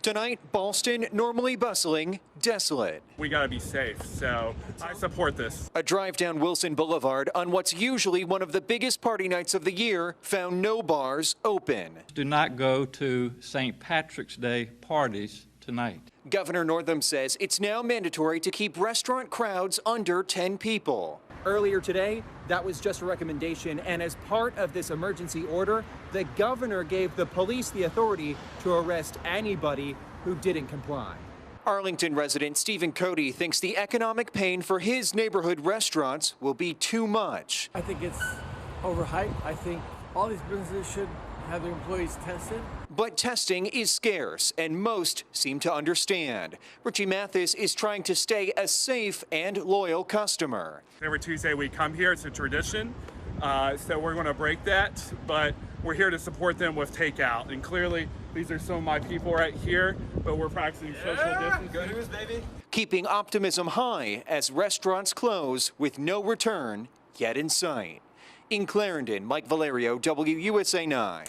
Tonight, Ballston, normally bustling, desolate. We got to be safe, so I support this. A drive down Wilson Boulevard on what's usually one of the biggest party nights of the year found no bars open. Do not go to St. Patrick's Day parties tonight. Governor Northam says it's now mandatory to keep restaurant crowds under 10 people. Earlier today, that was just a recommendation, and as part of this emergency order, the governor gave the police the authority to arrest anybody who didn't comply. Arlington resident Stephen Cody thinks the economic pain for his neighborhood restaurants will be too much. I think it's overhyped. I think all these businesses should have their employees tested. But testing is scarce, and most seem to understand. Richie Mathis is trying to stay a safe and loyal customer. Every Tuesday we come here. It's a tradition, so we're going to break that, but we're here to support them with takeout. And clearly, these are some of my people right here, but we're practicing social distancing. Good news, baby. Keeping optimism high as restaurants close with no return yet in sight. In Clarendon, Mike Valerio, WUSA 9.